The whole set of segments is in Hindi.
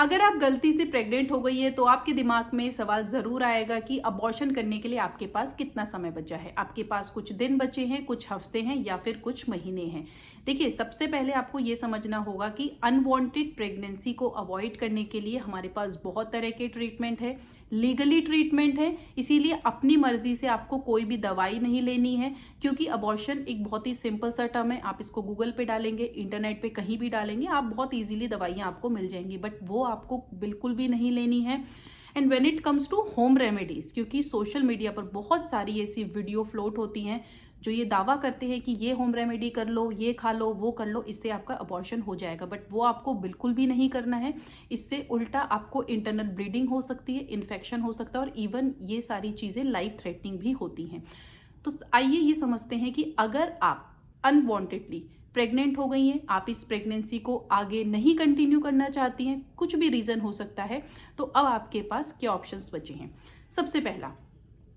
अगर आप गलती से प्रेग्नेंट हो गई हैं तो आपके दिमाग में सवाल ज़रूर आएगा कि अबॉर्शन करने के लिए आपके पास कितना समय बचा है। आपके पास कुछ दिन बचे हैं, कुछ हफ्ते हैं या फिर कुछ महीने हैं। देखिए, सबसे पहले आपको ये समझना होगा कि अनवांटेड प्रेगनेंसी को अवॉइड करने के लिए हमारे पास बहुत तरह के ट्रीटमेंट है, लीगली ट्रीटमेंट है। इसीलिए अपनी मर्जी से आपको कोई भी दवाई नहीं लेनी है, क्योंकि अबॉर्शन एक बहुत ही सिंपल सा टर्म है। आप इसको गूगल पे डालेंगे, इंटरनेट पे कहीं भी डालेंगे, आप बहुत ईजिली दवाइयाँ आपको मिल जाएंगी, बट वो आपको बिल्कुल भी नहीं लेनी है। And when it comes to home remedies, क्योंकि सोशल मीडिया पर बहुत सारी ऐसी वीडियो फ्लोट होती हैं जो ये दावा करते हैं कि ये होम रेमेडी कर लो, ये खा लो, वो कर लो, इससे आपका अबॉर्शन हो जाएगा, बट वो आपको बिल्कुल भी नहीं करना है। इससे उल्टा आपको इंटरनल ब्लीडिंग हो सकती है, इन्फेक्शन हो सकता है और इवन ये सारी चीज़ें लाइफ थ्रेटनिंग भी होती हैं। तो आइए ये समझते हैं कि अगर आप अनवांटेडली प्रेग्नेंट हो गई हैं, आप इस प्रेगनेंसी को आगे नहीं कंटिन्यू करना चाहती हैं, कुछ भी रीज़न हो सकता है, तो अब आपके पास क्या ऑप्शंस बचे हैं। सबसे पहला,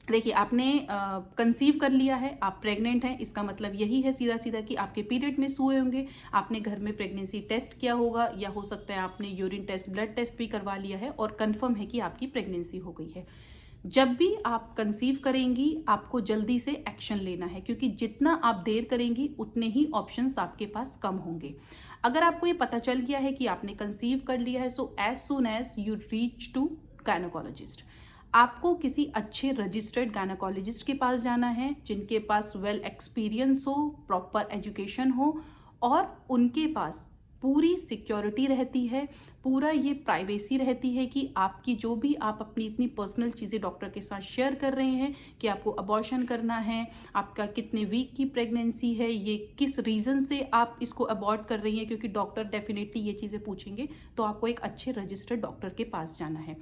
देखिए, आपने कंसीव कर लिया है, आप प्रेग्नेंट हैं, इसका मतलब यही है सीधा सीधा कि आपके पीरियड मिस हुए होंगे। आपने घर में प्रेगनेंसी टेस्ट किया होगा या हो सकता है आपने यूरिन टेस्ट, ब्लड टेस्ट भी करवा लिया है और कंफर्म है कि आपकी प्रेगनेंसी हो गई है। जब भी आप कंसीव करेंगी, आपको जल्दी से एक्शन लेना है, क्योंकि जितना आप देर करेंगी उतने ही ऑप्शंस आपके पास कम होंगे। अगर आपको ये पता चल गया है कि आपने कंसीव कर लिया है, so as soon as you reach to gynaecologist, आपको किसी अच्छे रजिस्टर्ड गायनोकोलॉजिस्ट के पास जाना है, जिनके पास वेल एक्सपीरियंस हो, प्रॉपर एजुकेशन हो और उनके पास पूरी सिक्योरिटी रहती है, पूरा ये प्राइवेसी रहती है कि आपकी जो भी आप अपनी इतनी पर्सनल चीज़ें डॉक्टर के साथ शेयर कर रहे हैं कि आपको अबॉर्शन करना है, आपका कितने वीक की प्रेगनेंसी है, ये किस रीज़न से आप इसको अबॉर्ट कर रही हैं, क्योंकि डॉक्टर डेफिनेटली ये चीज़ें पूछेंगे, तो आपको एक अच्छे रजिस्टर्ड डॉक्टर के पास जाना है।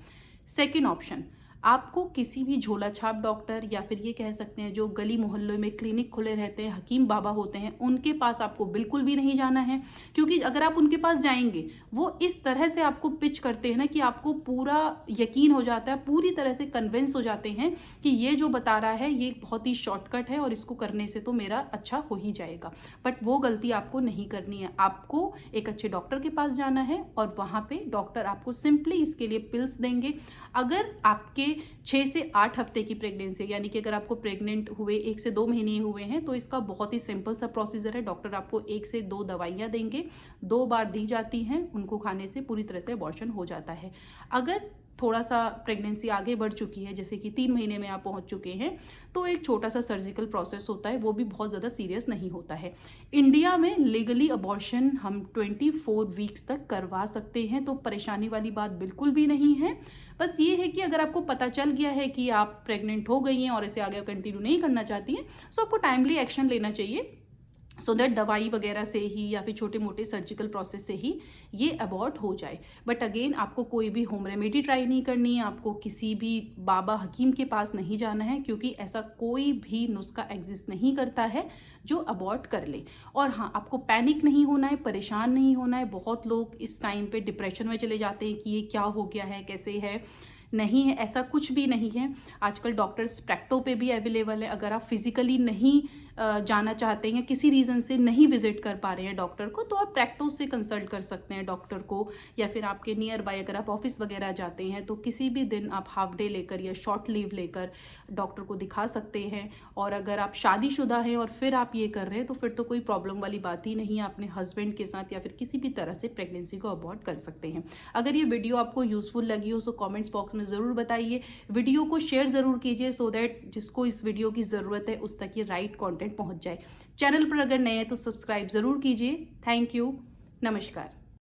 सेकेंड ऑप्शन, आपको किसी भी झोला छाप डॉक्टर या फिर ये कह सकते हैं जो गली मोहल्लों में क्लिनिक खुले रहते हैं, हकीम बाबा होते हैं, उनके पास आपको बिल्कुल भी नहीं जाना है, क्योंकि अगर आप उनके पास जाएंगे, वो इस तरह से आपको पिच करते हैं ना कि आपको पूरा यकीन हो जाता है, पूरी तरह से कन्विंस हो जाते हैं कि ये जो बता रहा है ये बहुत ही शॉर्टकट है और इसको करने से तो मेरा अच्छा हो ही जाएगा। बट वो गलती आपको नहीं करनी है। आपको एक अच्छे डॉक्टर के पास जाना है और वहाँ पे डॉक्टर आपको सिंपली इसके लिए पिल्स देंगे। अगर आपके 6 से 8 हफ्ते की प्रेगनेंसी, यानी कि अगर आपको प्रेग्नेंट हुए 1 से 2 महीने हुए हैं, तो इसका बहुत ही सिंपल सा प्रोसीजर है। डॉक्टर आपको 1 से 2 दवाइयाँ देंगे, 2 बार दी जाती हैं, उनको खाने से पूरी तरह से अबॉर्शन हो जाता है। अगर थोड़ा सा प्रेगनेंसी आगे बढ़ चुकी है, जैसे कि 3 महीने में आप पहुंच चुके हैं, तो एक छोटा सा सर्जिकल प्रोसेस होता है, वो भी बहुत ज़्यादा सीरियस नहीं होता है। इंडिया में लीगली अबॉर्शन हम 24 वीक्स तक करवा सकते हैं, तो परेशानी वाली बात बिल्कुल भी नहीं है। बस ये है कि अगर आपको पता चल गया है कि आप प्रेग्नेंट हो गई हैं और इसे आगे कंटिन्यू नहीं करना चाहती हैं, सो आपको टाइमली एक्शन लेना चाहिए, सो दैट दवाई वगैरह से ही या फिर छोटे मोटे सर्जिकल प्रोसेस से ही ये अबॉर्ट हो जाए। बट अगेन, आपको कोई भी होम रेमेडी ट्राई नहीं करनी है, आपको किसी भी बाबा हकीम के पास नहीं जाना है, क्योंकि ऐसा कोई भी नुस्खा एग्जिस्ट नहीं करता है जो अबॉर्ट कर ले। और हाँ, आपको पैनिक नहीं होना है, परेशान नहीं होना है। बहुत लोग इस टाइम पे डिप्रेशन में चले जाते हैं कि ये क्या हो गया है, कैसे है। नहीं है, ऐसा कुछ भी नहीं है। आजकल डॉक्टर्स प्रैक्टो पे भी अवेलेबल है। अगर आप फिजिकली नहीं जाना चाहते हैं, किसी रीज़न से नहीं विजिट कर पा रहे हैं डॉक्टर को, तो आप प्रैक्टो से कंसल्ट कर सकते हैं डॉक्टर को। या फिर आपके नियर बाय अगर आप ऑफिस वगैरह जाते हैं, तो किसी भी दिन आप हाफ डे लेकर या शॉर्ट लीव लेकर डॉक्टर को दिखा सकते हैं। और अगर आप शादीशुदा हैं और फिर आप ये कर रहे हैं, तो फिर तो कोई प्रॉब्लम वाली बात ही नहीं है। अपने हस्बैंड के साथ या फिर किसी भी तरह से प्रेगनेंसी को अबॉर्ट कर सकते हैं। अगर ये वीडियो आपको यूजफुल लगी हो, तो कमेंट्स बॉक्स में ज़रूर बताइए। वीडियो को शेयर ज़रूर कीजिए, सो दैट जिसको इस वीडियो की ज़रूरत है उस तक ये राइट कंटेंट पहुंच जाए। चैनल पर अगर नए हैं तो सब्सक्राइब ज़रूर कीजिए। Thank you. नमस्कार।